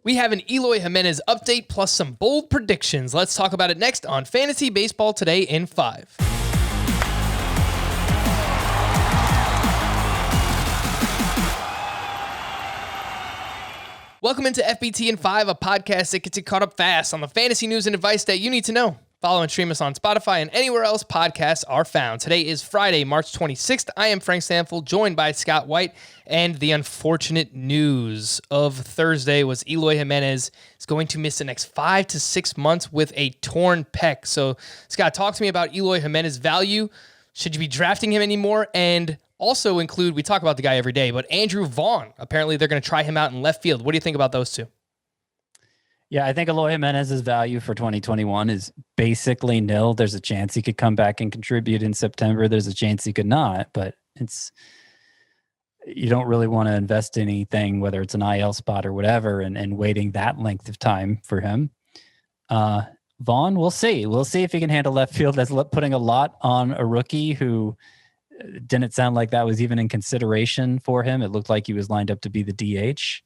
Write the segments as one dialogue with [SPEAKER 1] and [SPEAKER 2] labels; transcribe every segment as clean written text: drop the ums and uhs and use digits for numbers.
[SPEAKER 1] We have an Eloy Jimenez update plus some bold predictions. Let's talk about it next on Fantasy Baseball Today in 5. Welcome into FBT in 5, a podcast that gets you caught up fast on the fantasy news and advice that you need to know. Follow and stream us on Spotify and anywhere else podcasts are found. Today is Friday, March 26th. I am Frank Stanfield, joined by Scott White, and the unfortunate news of Thursday was Eloy Jimenez is going to miss the next 5 to 6 months with a torn pec. So, Scott, talk to me about Eloy Jimenez's value. Should you be drafting him anymore? And also include, we talk about the guy every day, but Andrew Vaughn. Apparently, they're going to try him out in left field. What do you think about those two?
[SPEAKER 2] Yeah, I think Eloy Jimenez's value for 2021 is basically nil. There's a chance he could come back and contribute in September. There's a chance he could not, but you don't really want to invest anything, whether it's an IL spot or whatever, and waiting that length of time for him. Vaughn, we'll see. We'll see if he can handle left field. That's putting a lot on a rookie who didn't sound like that was even in consideration for him. It looked like he was lined up to be the DH.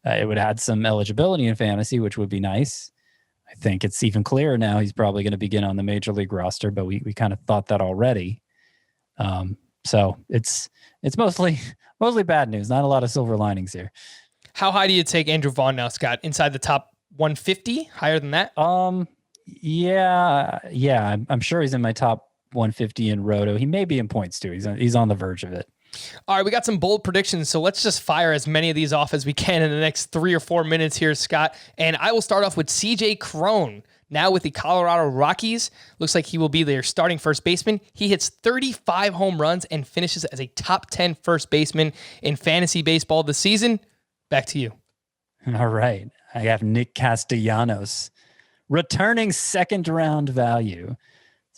[SPEAKER 2] It would add some eligibility in fantasy, which would be nice. I think it's even clearer now he's probably going to begin on the major league roster, but we kind of thought that already. So it's mostly bad news. Not a lot of silver linings here.
[SPEAKER 1] How high do you take Andrew Vaughn now, Scott? Inside the top 150? Higher than that?
[SPEAKER 2] Yeah. I'm sure he's in my top 150 in Roto. He may be in points too. He's on the verge of it.
[SPEAKER 1] All right, we got some bold predictions, so let's just fire as many of these off as we can in the next 3 or 4 minutes here, Scott. And I will start off with CJ Cron. Now with the Colorado Rockies, looks like he will be their starting first baseman. He hits 35 home runs and finishes as a top 10 first baseman in fantasy baseball this season. Back to you.
[SPEAKER 2] All right. I have Nick Castellanos, returning second round value.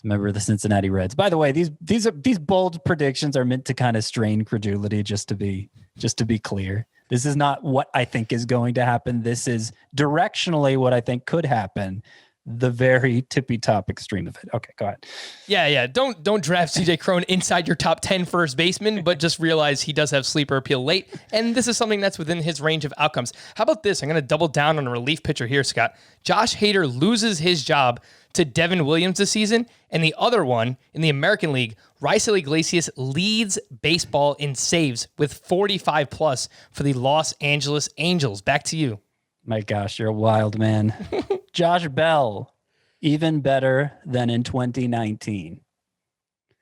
[SPEAKER 2] Member of the Cincinnati Reds. By the way, these bold predictions are meant to kind of strain credulity, just to be clear. This is not what I think is going to happen. This is directionally what I think could happen. The very tippy top extreme of it. Okay, go ahead.
[SPEAKER 1] Yeah. Don't draft CJ Cron inside your top 10 first baseman, but just realize he does have sleeper appeal late, and this is something that's within his range of outcomes. How about this? I'm going to double down on a relief pitcher here, Scott. Josh Hader loses his job to Devin Williams this season, and the other one in the American League, Raisel Iglesias leads baseball in saves with 45 plus for the Los Angeles Angels. Back to you.
[SPEAKER 2] My gosh, you're a wild man. Josh Bell, even better than in 2019.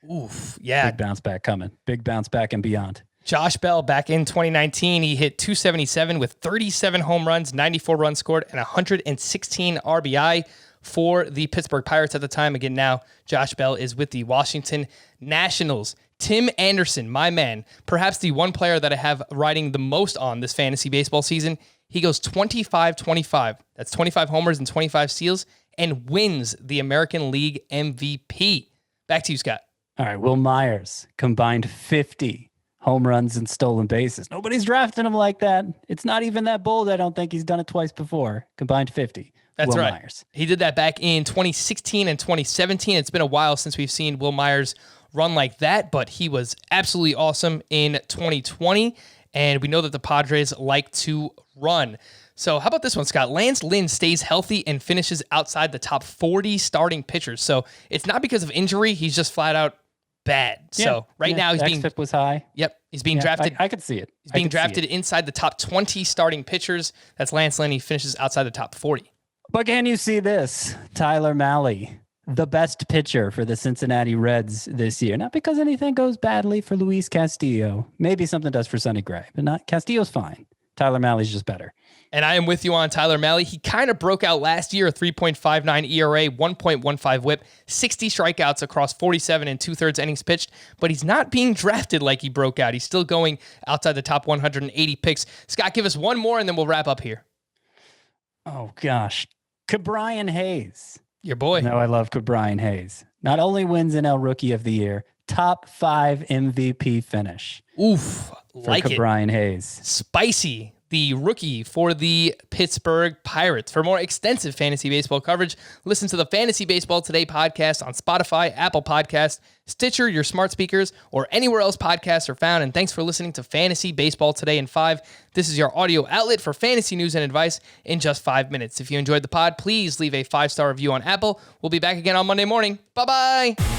[SPEAKER 1] Oof, yeah.
[SPEAKER 2] Big bounce back coming. Big bounce back and beyond.
[SPEAKER 1] Josh Bell back in 2019, he hit 277 with 37 home runs, 94 runs scored, and 116 RBI for the Pittsburgh Pirates at the time. Again, now Josh Bell is with the Washington Nationals. Tim Anderson, my man, perhaps the one player that I have riding the most on this fantasy baseball season. He goes 25-25. That's 25 homers and 25 steals and wins the American League MVP. Back to you, Scott.
[SPEAKER 2] All right, Will Myers combined 50 home runs and stolen bases. Nobody's drafting him like that. It's not even that bold. I don't think he's done it twice before. Combined 50.
[SPEAKER 1] That's
[SPEAKER 2] Will
[SPEAKER 1] right.
[SPEAKER 2] Myers.
[SPEAKER 1] He did that back in 2016 and 2017. It's been a while since we've seen Will Myers run like that, but he was absolutely awesome in 2020. And we know that the Padres like to run. So how about this one, Scott? Lance Lynn stays healthy and finishes outside the top 40 starting pitchers. So it's not because of injury. He's just flat out bad. Yeah, so now he's being...
[SPEAKER 2] XFIP was high.
[SPEAKER 1] Yep. He's being drafted.
[SPEAKER 2] I could see it.
[SPEAKER 1] He's being drafted inside the top 20 starting pitchers. That's Lance Lynn. He finishes outside the top 40.
[SPEAKER 2] But can you see this? Tyler Mahle, the best pitcher for the Cincinnati Reds this year. Not because anything goes badly for Luis Castillo. Maybe something does for Sonny Gray, but not Castillo's fine. Tyler Mahle's just better.
[SPEAKER 1] And I am with you on Tyler Mahle. He kind of broke out last year, a 3.59 ERA, 1.15 whip, 60 strikeouts across 47 and 2/3 innings pitched, but he's not being drafted like he broke out. He's still going outside the top 180 picks. Scott, give us one more and then we'll wrap up here.
[SPEAKER 2] Oh, gosh. Ke'Bryan Hayes.
[SPEAKER 1] Your boy.
[SPEAKER 2] No, I love Ke'Bryan Hayes. Not only wins NL Rookie of the Year, top 5 MVP finish.
[SPEAKER 1] Oof, like it.
[SPEAKER 2] Ke'Bryan Hayes.
[SPEAKER 1] Spicy. the rookie for the Pittsburgh Pirates. For more extensive fantasy baseball coverage, listen to the Fantasy Baseball Today podcast on Spotify, Apple Podcasts, Stitcher, your smart speakers, or anywhere else podcasts are found. And thanks for listening to Fantasy Baseball Today in 5. This is your audio outlet for fantasy news and advice in just 5 minutes. If you enjoyed the pod, please leave a 5-star review on Apple. We'll be back again on Monday morning. Bye-bye.